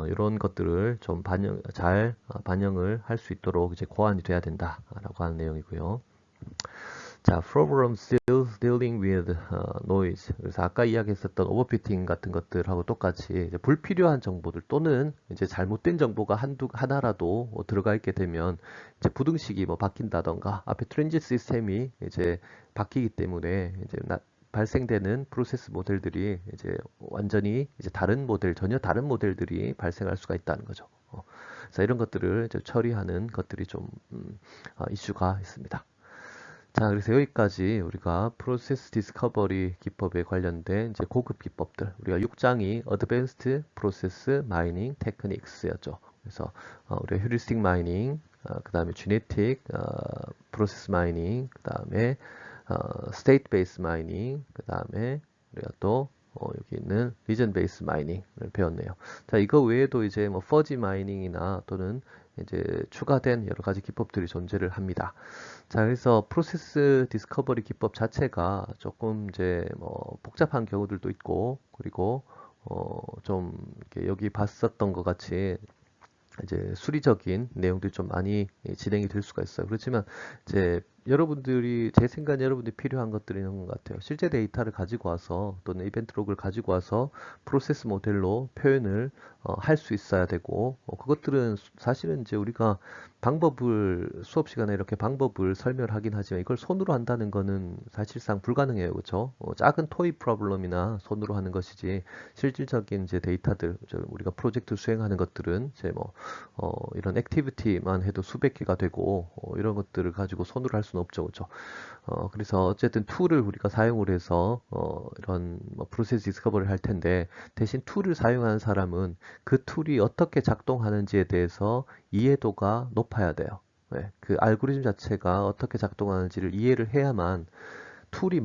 이런 것들을 좀 잘 반영을 할 수 있도록 이제 고안이 돼야 된다라고 하는 내용이고요. 자, problem still dealing with noise. 그래서 아까 이야기했었던 오버피팅 같은 것들하고 똑같이 이제 불필요한 정보들 또는 이제 잘못된 정보가 하나라도 들어가 있게 되면 이제 부등식이 뭐 바뀐다던가 앞에 트랜짓 시스템이 이제 바뀌기 때문에 이제 발생되는 프로세스 모델들이 이제 완전히 이제 전혀 다른 모델들이 발생할 수가 있다는 거죠. 그래서 이런 것들을 이제 처리하는 것들이 좀 이슈가 있습니다. 자, 그래서 여기까지 우리가 프로세스 디스커버리 기법에 관련된 이제 고급 기법들, 우리가 6장이 어드밴스드 프로세스 마이닝 테크닉스였죠. 그래서 우리가 휴리스틱 마이닝, 그 다음에 지네틱 프로세스 마이닝, 그 다음에 스테이트 베이스 마이닝, 그 다음에 우리가 또 여기 있는 리전 베이스 마이닝을 배웠네요. 자, 이거 외에도 이제 뭐 퍼지 마이닝이나 또는 이제 추가된 여러 가지 기법들이 존재를 합니다. 자, 그래서 프로세스 디스커버리 기법 자체가 조금 이제 뭐 복잡한 경우들도 있고, 그리고 좀 이렇게 여기 봤었던 것 같이 이제 수리적인 내용들이 좀 많이 진행이 될 수가 있어요. 그렇지만 이제 제 생각에 여러분들이 필요한 것들이 있는 것 같아요. 실제 데이터를 가지고 와서 또는 이벤트 로그를 가지고 와서 프로세스 모델로 표현을 할 수 있어야 되고 그것들은 사실은 이제 우리가 수업 시간에 이렇게 방법을 설명을 하긴 하지만 이걸 손으로 한다는 거는 사실상 불가능해요. 그렇죠? 작은 토이 프로블럼이나 손으로 하는 것이지 실질적인 이제 데이터들 우리가 프로젝트 수행하는 것들은 이제 뭐 이런 액티비티만 해도 수백 개가 되고 이런 것들을 가지고 손으로 할 수는 없죠. 그렇죠? 그래서 어쨌든 툴을 우리가 사용을 해서 이런 뭐 프로세스 디스커버리를 할 텐데 대신 툴을 사용하는 사람은 그 툴이 어떻게 작동하는지에 대해서 이해도가 높아야 돼요. 네, 그 알고리즘 자체가 어떻게 작동하는지를 이해를 해야만 툴이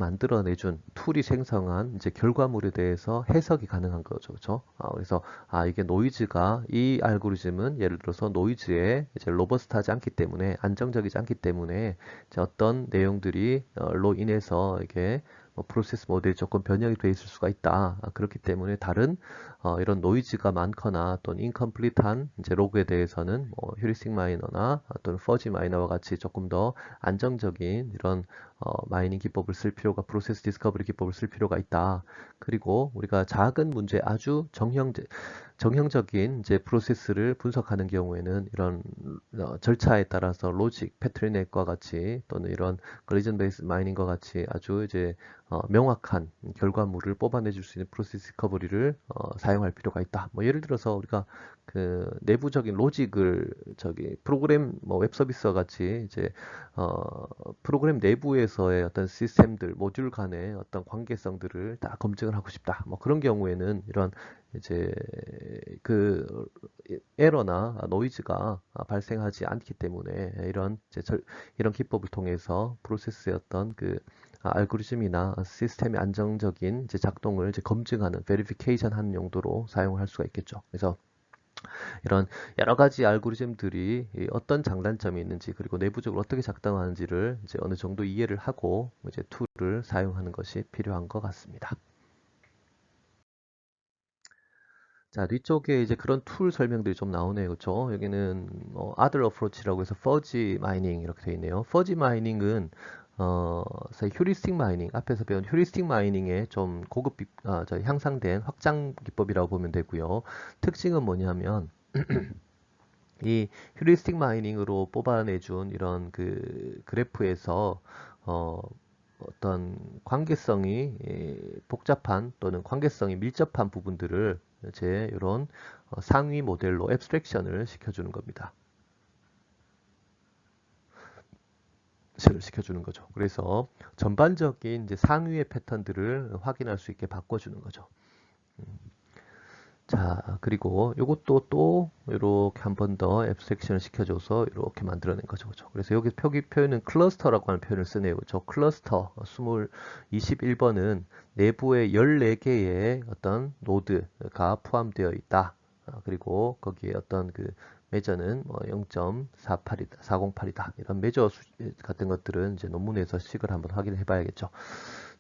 생성한 이제 결과물에 대해서 해석이 가능한 거죠. 그렇죠? 그래서 이게 이 알고리즘은 예를 들어서 노이즈에 이제 로버스트하지 않기 때문에 안정적이지 않기 때문에 이제 어떤 내용들이 로 인해서 이게 프로세스 모델이 조금 변형이 돼 있을 수가 있다. 그렇기 때문에 다른 이런 노이즈가 많거나 또는 인컴플리트한 이제 로그에 대해서는 휴리스틱 마이너나 또는 퍼지 마이너와 같이 조금 더 안정적인 이런 마이닝 기법을 쓸 필요가 프로세스 디스커버리 기법을 쓸 필요가 있다. 그리고 우리가 작은 문제 아주 정형적인 이제 프로세스를 분석하는 경우에는 이런 절차에 따라서 로직, 패트리넷과 같이 또는 이런 걸리전 베이스 마이닝과 같이 아주 이제 명확한 결과물을 뽑아내줄 수 있는 프로세스 디스커버리를 사용할 필요가 있다. 뭐 예를 들어서 우리가 그 내부적인 로직을 프로그램 뭐 웹 서비스와 같이 이제 프로그램 내부에서의 어떤 시스템들 모듈 간의 어떤 관계성들을 다 검증을 하고 싶다. 뭐 그런 경우에는 이런 이제 그 에러나 노이즈가 발생하지 않기 때문에 이런 기법을 통해서 프로세스의 어떤 그 알고리즘이나 시스템의 안정적인 이제 작동을 이제 검증하는 베리피케이션 하는 용도로 사용할 수가 있겠죠. 그래서 이런 여러 가지 알고리즘들이 어떤 장단점이 있는지 그리고 내부적으로 어떻게 작동하는지를 이제 어느 정도 이해를 하고 이제 툴을 사용하는 것이 필요한 것 같습니다. 자, 뒤쪽에 이제 그런 툴 설명들이 좀 나오네요. 그렇죠? 여기는 other approach라고 해서 fuzzy mining 이렇게 되어 있네요. fuzzy mining은 휴리스틱 마이닝, 앞에서 배운 휴리스틱 마이닝의 좀 향상된 확장 기법이라고 보면 되고요. 특징은 뭐냐면 이 휴리스틱 마이닝으로 뽑아내준 이런 그 그래프에서 어떤 관계성이 복잡한 또는 관계성이 밀접한 부분들을 이제 이런 상위 모델로 앱스트랙션을 시켜주는 겁니다. 시켜주는 거죠. 그래서 전반적인 이제 상위의 패턴들을 확인할 수 있게 바꿔주는 거죠. 자, 그리고 이것도 또 이렇게 한 번 더 앱스트랙션을 시켜줘서 이렇게 만들어낸 거죠. 그죠? 그래서 여기 표현은 클러스터라고 하는 표현을 쓰네요. 저 클러스터 21번은 내부에 14개의 어떤 노드가 포함되어 있다. 그리고 거기에 어떤 그 매저는 뭐 0.48이다, 408이다. 이런 매저 같은 것들은 이제 논문에서 식을 한번 확인해 봐야겠죠.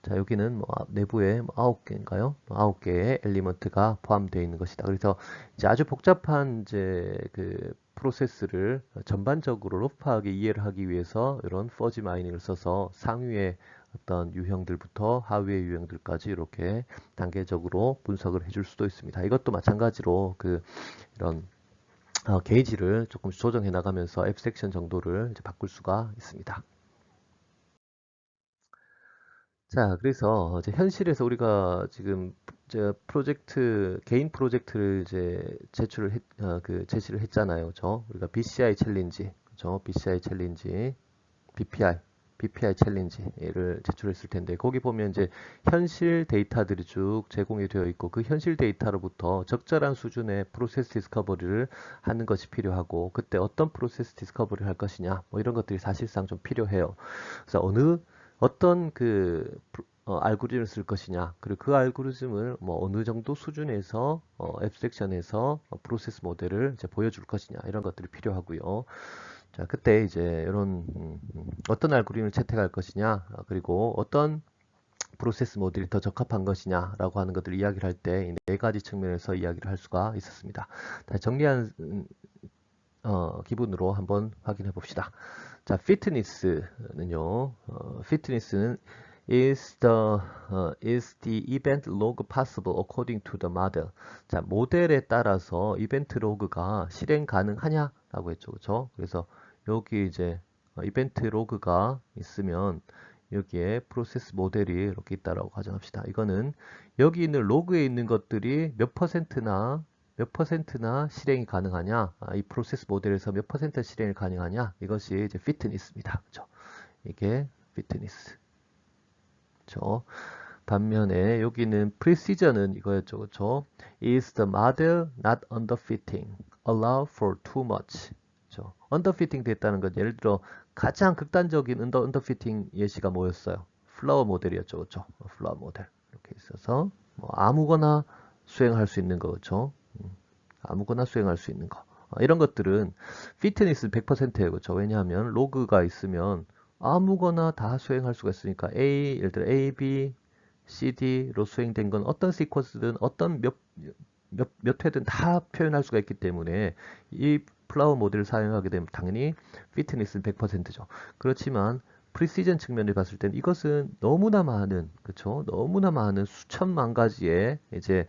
자, 여기는 뭐 내부에 9개인가요? 9개의 엘리먼트가 포함되어 있는 것이다. 그래서 이제 아주 복잡한 이제 그 프로세스를 전반적으로 러프하게 이해를 하기 위해서 이런 퍼지 마이닝을 써서 상위의 어떤 유형들부터 하위의 유형들까지 이렇게 단계적으로 분석을 해줄 수도 있습니다. 이것도 마찬가지로 이런 게이지를 조금 조정해 나가면서 앱섹션 정도를 이제 바꿀 수가 있습니다. 자, 그래서 이제 현실에서 우리가 지금 이제 개인 프로젝트를 이제 제시를 했잖아요. 그죠? 우리가 BCI 챌린지, 그죠? BCI 챌린지, BPI 챌린지를 제출했을 텐데, 거기 보면 이제 현실 데이터들이 쭉 제공이 되어 있고, 그 현실 데이터로부터 적절한 수준의 프로세스 디스커버리를 하는 것이 필요하고, 그때 어떤 프로세스 디스커버리를 할 것이냐, 뭐 이런 것들이 사실상 좀 필요해요. 그래서 어떤 알고리즘을 쓸 것이냐, 그리고 그 알고리즘을 뭐 어느 정도 수준에서 앱섹션에서 프로세스 모델을 이제 보여줄 것이냐, 이런 것들이 필요하고요. 자, 그때 이제 이런 어떤 알고리즘을 채택할 것이냐, 그리고 어떤 프로세스 모델이 더 적합한 것이냐라고 하는 것들을 이야기를 할 때 네 가지 측면에서 이야기를 할 수가 있었습니다. 다시 정리한 기분으로 한번 확인해 봅시다. 자, 피트니스는 is the event log possible according to the model. 자, 모델에 따라서 이벤트 로그가 실행 가능하냐라고 했죠. 그렇죠? 그래서 여기 이제 이벤트 로그가 있으면 여기에 프로세스 모델이 이렇게 있다라고 가정합시다. 이거는 여기 있는 로그에 있는 것들이 몇 퍼센트나 실행이 가능하냐, 이 프로세스 모델에서 몇 퍼센트 실행이 가능하냐, 이것이 이제 피트니스입니다. 그렇죠? 이게 피트니스. 그렇죠? 반면에 여기는 precision은 이거였죠. 그렇죠? Is the model not underfitting? Allow for too much. 그렇죠? underfitting 됐다는 건 예를 들어 가장 극단적인 underfitting 예시가 뭐였어요? 플라워 모델이었죠. 그렇죠? 플라워 모델. 이렇게 있어서 뭐 아무거나 수행할 수 있는 거. 그렇죠? 아무거나 수행할 수 있는 거. 이런 것들은 피트니스 100%예요. 그렇죠? 왜냐하면 로그가 있으면 아무거나 다 수행할 수가 있으니까 예를 들어 A, B, C, D로 수행된 건 어떤 시퀀스든 어떤 몇 회든 다 표현할 수가 있기 때문에 이 플라워 모델을 사용하게 되면 당연히 피트니스는 100%죠. 그렇지만 프리시전 측면을 봤을 때는 이것은 너무나 많은, 그렇죠? 너무나 많은 수천만 가지의 이제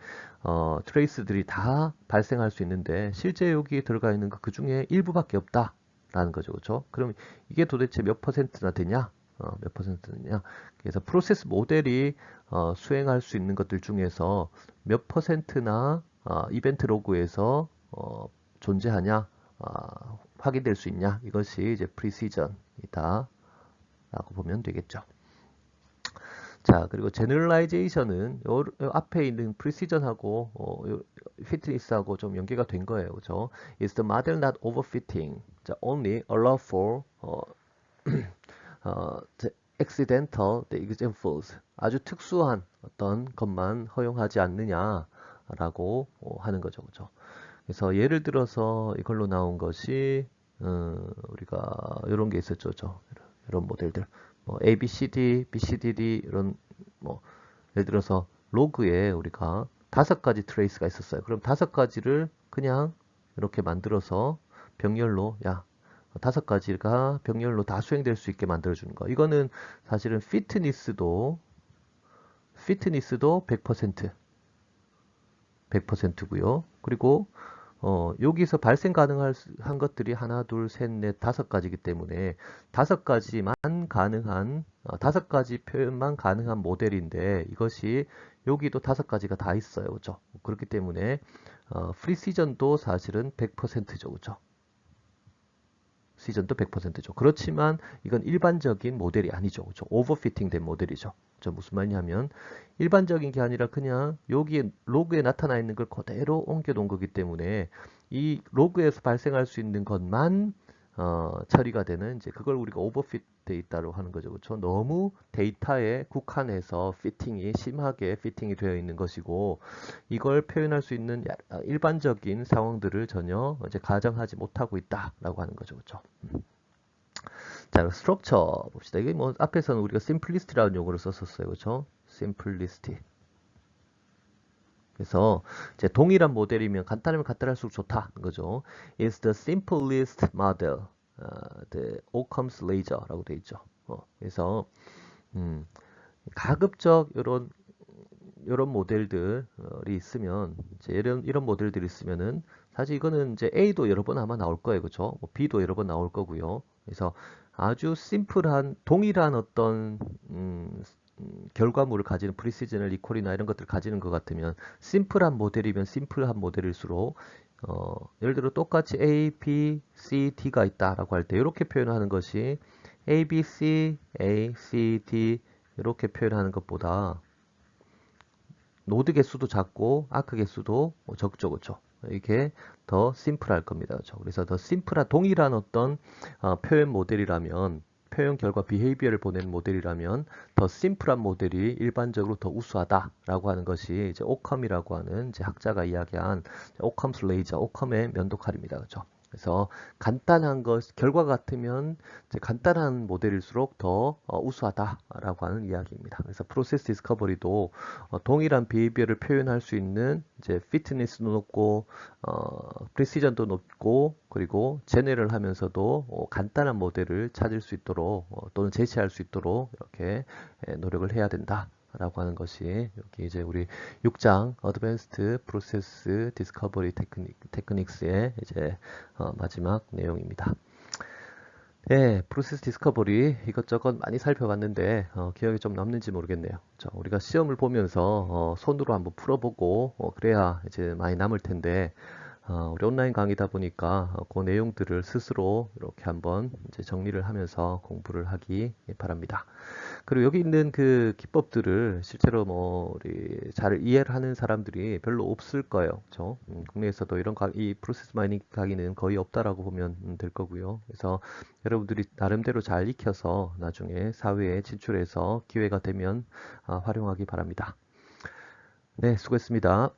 트레이스들이 다 발생할 수 있는데 실제 여기에 들어가 있는 그 중에 일부밖에 없다라는 거죠, 그렇죠? 그럼 이게 도대체 몇 퍼센트나 되냐? 몇 퍼센트냐? 그래서 프로세스 모델이 수행할 수 있는 것들 중에서 몇 퍼센트나 이벤트 로그에서 존재하냐, 확인될 수 있냐? 이것이 이제 프리시전이다. 라고 보면 되겠죠. 자, 그리고 제너럴라이제이션은 요 앞에 있는 프리시전하고 피트니스하고 좀 연계가 된 거예요. 그죠? Is the model not overfitting? 자, only allow for the accidental the examples. 아주 특수한 어떤 것만 허용하지 않느냐라고 하는 거죠. 그죠? 그래서 예를 들어서 이걸로 나온 것이 우리가 이런 게 있었죠. 이런 모델들. 뭐 A, B, C, D, B, C, D, D 이런 뭐 예를 들어서 로그에 우리가 5가지 트레이스가 있었어요. 그럼 5가지를 그냥 이렇게 만들어서 병렬로 5가지가 병렬로 다 수행될 수 있게 만들어 주는 거. 이거는 사실은 피트니스도 100%고요. 그리고 여기서 발생 가능한 것들이 하나, 둘, 셋, 넷, 5가지이기 때문에 5가지만 가능한, 5가지 표현만 가능한 모델인데 이것이 여기도 5가지가 다 있어요. 그죠? 그렇기 때문에 프리시전도 사실은 100%죠. 그죠? 시전도 100%죠. 그렇지만 이건 일반적인 모델이 아니죠. 그렇죠? 오버피팅 된 모델이죠. 무슨 말이냐면 일반적인 게 아니라 그냥 여기에 로그에 나타나 있는 걸 그대로 옮겨 놓은 거기 때문에 이 로그에서 발생할 수 있는 것만 처리가 되는 이제 그걸 우리가 오버핏 데이터로 하는 거죠. 그렇죠? 너무 데이터에 국한해서 피팅이 심하게 피팅이 되어 있는 것이고 이걸 표현할 수 있는 일반적인 상황들을 전혀 이제 가정하지 못하고 있다라고 하는 거죠. 그렇죠? 자, 스트럭처 봅시다. 이게 뭐 앞에서는 우리가 심플리스트라는 용어를 썼었어요. 그렇죠? 심플리스티. 그래서 이제 동일한 모델이면 간단하면 간단할수록 좋다 거죠. is the simplest model, the Occam's razor라고 돼 있죠. 그래서 가급적 이런 모델들이 있으면 이제 이런 모델들이 있으면은 사실 이거는 이제 A도 여러 번 아마 나올 거예요, 그렇죠? 뭐 B도 여러 번 나올 거고요. 그래서 아주 심플한 동일한 어떤 결과물을 가지는 프리시즌을 리콜이나 이런 것들을 가지는 것 같으면 심플한 모델이면 심플한 모델일수록 예를 들어 똑같이 A, B, C, D가 있다라고 할 때 이렇게 표현하는 것이 A, B, C, A, C, D 이렇게 표현하는 것보다 노드 개수도 작고 아크 개수도 적죠, 그렇죠? 이게 더 심플할 겁니다, 그렇죠? 그래서 더 심플한 동일한 어떤 표현 모델이라면 표현 결과 비헤이비어를 보내는 모델이라면 더 심플한 모델이 일반적으로 더 우수하다라고 하는 것이 이제 오컴이라고 하는 이제 학자가 이야기한 오컴스 레이저, 오컴의 면도칼입니다, 그렇죠? 그래서 간단한 것, 결과 같으면 이제 간단한 모델일수록 더 우수하다라고 하는 이야기입니다. 그래서 프로세스 디스커버리도 동일한 비헤이비어를 표현할 수 있는 이제 피트니스도 높고 프리시전도 높고 그리고 제네럴 하면서도 간단한 모델을 찾을 수 있도록 또는 제시할 수 있도록 이렇게 노력을 해야 된다. 라고 하는 것이 여기 이제 우리 6장 어드밴스드 프로세스 디스커버리 테크닉스의 이제 마지막 내용입니다. 네, 프로세스 디스커버리 이것저것 많이 살펴봤는데 기억이 좀 남는지 모르겠네요. 우리가 시험을 보면서 손으로 한번 풀어보고 그래야 이제 많이 남을 텐데 우리 온라인 강의다 보니까 그 내용들을 스스로 이렇게 한번 이제 정리를 하면서 공부를 하기 바랍니다. 그리고 여기 있는 그 기법들을 실제로 뭐 우리 잘 이해를 하는 사람들이 별로 없을 거예요. 그렇죠? 국내에서도 이 프로세스 마이닝 강의는 거의 없다라고 보면 될 거고요. 그래서 여러분들이 나름대로 잘 익혀서 나중에 사회에 진출해서 기회가 되면 활용하기 바랍니다. 네, 수고했습니다.